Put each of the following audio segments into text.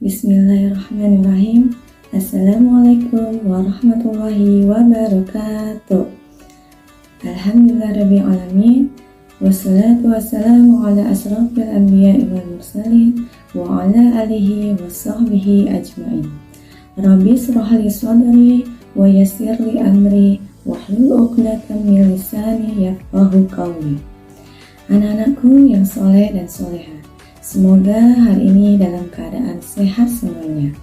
Bismillahirrahmanirrahim. Assalamualaikum warahmatullahi wabarakatuh. Alhamdulillahirabbil alamin. Wassalatu wassalamu ala asrofil anbiya'i wal mursalin wa ala alihi wa sahbihi ajma'in. Rabbi shrah li sadri wa yassir li amri wahlul 'uqdatam min lisani yafqahu qawli. Anak-anakku yang soleh dan soleha, semoga hari ini dalam keadaan sehat semuanya.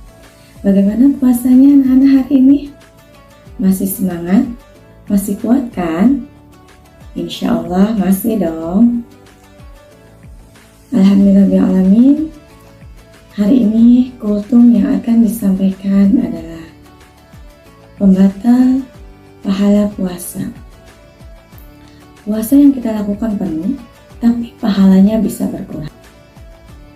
Bagaimana puasanya anak-anak hari ini? Masih semangat? Masih kuat kan? Insya Allah masih dong. Alhamdulillahirrahmanirrahim. Hari ini kultum yang akan disampaikan adalah pembatal pahala puasa. Puasa yang kita lakukan penuh, tapi pahalanya bisa berkurang.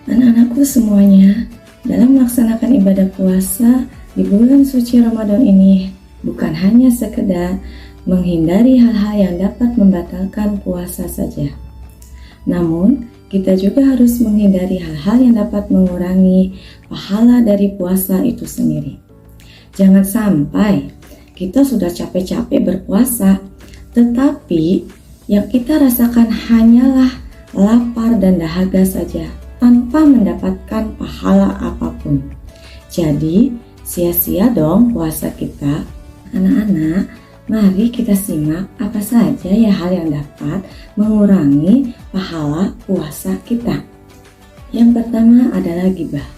Anak-anakku semuanya, dalam melaksanakan ibadah puasa di bulan suci Ramadan ini bukan hanya sekedar menghindari hal-hal yang dapat membatalkan puasa saja. Namun, kita juga harus menghindari hal-hal yang dapat mengurangi pahala dari puasa itu sendiri. Jangan sampai kita sudah capek-capek berpuasa, tetapi yang kita rasakan hanyalah lapar dan dahaga saja, tanpa mendapatkan pahala apapun. Jadi, sia-sia dong puasa kita. Anak-anak, mari kita simak apa saja ya hal yang dapat mengurangi pahala puasa kita. Yang pertama adalah ghibah.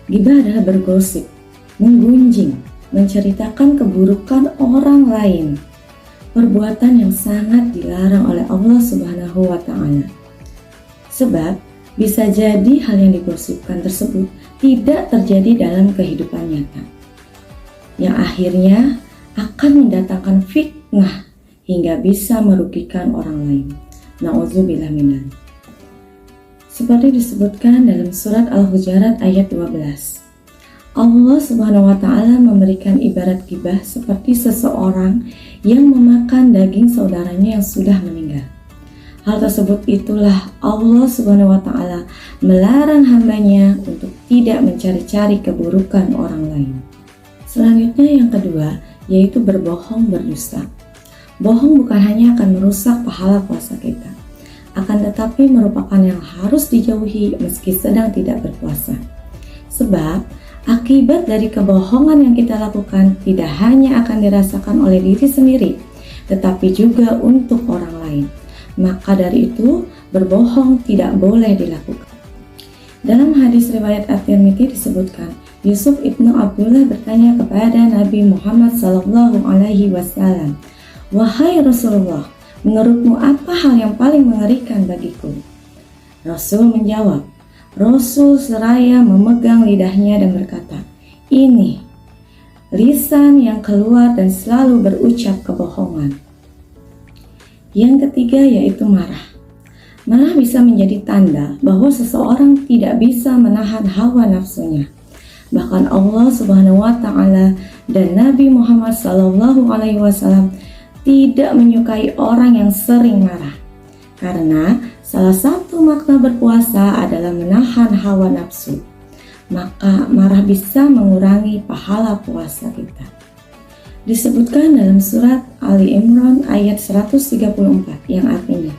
Ghibah adalah bergosip, menggunjing, menceritakan keburukan orang lain. Perbuatan yang sangat dilarang oleh Allah Subhanahu wa Ta'ala. Sebab bisa jadi hal yang digosipkan tersebut tidak terjadi dalam kehidupan nyata, yang akhirnya akan mendatangkan fitnah hingga bisa merugikan orang lain. Na'udzubillah minal. Seperti disebutkan dalam surat Al-Hujurat ayat 12. Allah Subhanahu wa Ta'ala memberikan ibarat ghibah seperti seseorang yang memakan daging saudaranya yang sudah meninggal. Hal tersebut itulah Allah Subhanahu wa Ta'ala melarang hambanya untuk tidak mencari-cari keburukan orang lain. Selanjutnya yang kedua, yaitu berbohong berdusta. Bohong bukan hanya akan merusak pahala puasa kita, akan tetapi merupakan yang harus dijauhi meski sedang tidak berpuasa. Sebab akibat dari kebohongan yang kita lakukan tidak hanya akan dirasakan oleh diri sendiri, tetapi juga untuk orang lain. Maka dari itu, berbohong tidak boleh dilakukan. Dalam hadis riwayat At-Tirmidzi disebutkan, Yusuf ibnu Abdullah bertanya kepada Nabi Muhammad SAW, "Wahai Rasulullah, menurutmu apa hal yang paling mengerikan bagiku?" Rasul menjawab, Rasul seraya memegang lidahnya dan berkata, "Ini lisan yang keluar dan selalu berucap kebohongan." Yang ketiga yaitu marah. Marah bisa menjadi tanda bahwa seseorang tidak bisa menahan hawa nafsunya. Bahkan Allah Subhanahu wa Ta'ala dan Nabi Muhammad SAW tidak menyukai orang yang sering marah. Karena salah satu makna berpuasa adalah menahan hawa nafsu. Maka marah bisa mengurangi pahala puasa kita. Disebutkan dalam surat Ali Imran ayat 134 yang artinya,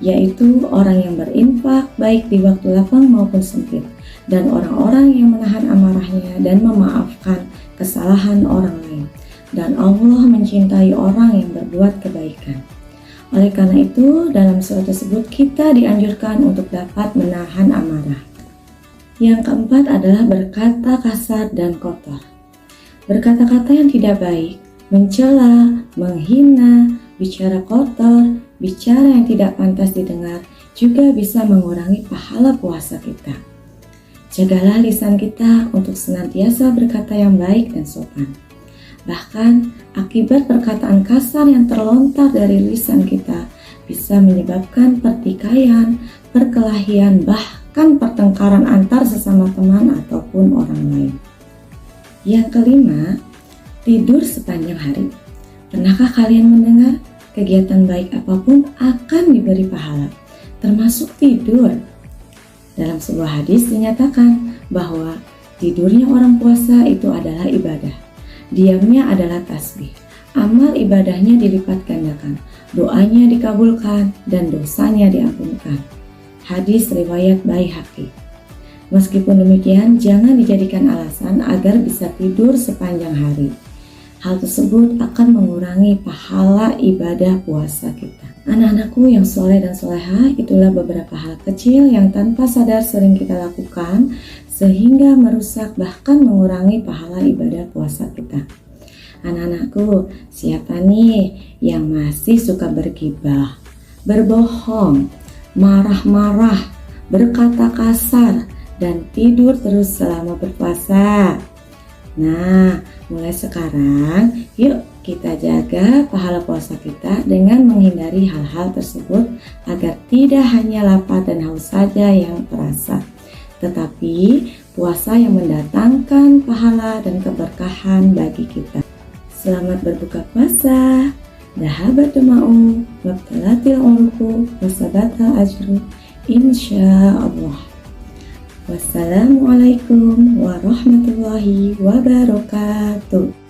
yaitu orang yang berinfak baik di waktu lapang maupun sempit, dan orang-orang yang menahan amarahnya dan memaafkan kesalahan orang lain. Dan Allah mencintai orang yang berbuat kebaikan. Oleh karena itu, dalam surat tersebut kita dianjurkan untuk dapat menahan amarah. Yang keempat adalah berkata kasar dan kotor. Berkata-kata yang tidak baik, mencela, menghina, bicara kotor, bicara yang tidak pantas didengar, juga bisa mengurangi pahala puasa kita. Jagalah lisan kita untuk senantiasa berkata yang baik dan sopan. Bahkan, akibat perkataan kasar yang terlontar dari lisan kita bisa menyebabkan pertikaian, perkelahian, bahkan pertengkaran antar sesama teman ataupun orang lain. Yang kelima, tidur sepanjang hari. Pernahkah kalian mendengar kegiatan baik apapun akan diberi pahala, termasuk tidur? Dalam sebuah hadis dinyatakan bahwa tidurnya orang puasa itu adalah ibadah, diamnya adalah tasbih, amal ibadahnya dilipat gandakan, doanya dikabulkan, dan dosanya diampunkan. Hadis riwayat Baihaqi. Meskipun demikian, jangan dijadikan alasan agar bisa tidur sepanjang hari. Hal tersebut akan mengurangi pahala ibadah puasa kita. Anak-anakku yang soleh dan soleha, itulah beberapa hal kecil yang tanpa sadar sering kita lakukan sehingga merusak bahkan mengurangi pahala ibadah puasa kita. Anak-anakku, siapa nih yang masih suka bergibah, berbohong, marah-marah, berkata kasar, dan tidur terus selama berpuasa? Nah, mulai sekarang yuk kita jaga pahala puasa kita dengan menghindari hal-hal tersebut agar tidak hanya lapar dan haus saja yang terasa, tetapi puasa yang mendatangkan pahala dan keberkahan bagi kita. Selamat berbuka puasa. Dhahabat dama'u wabtalatil uruku wasabatal ajru insyaallah. Wassalamualaikum warahmatullahi wabarakatuh.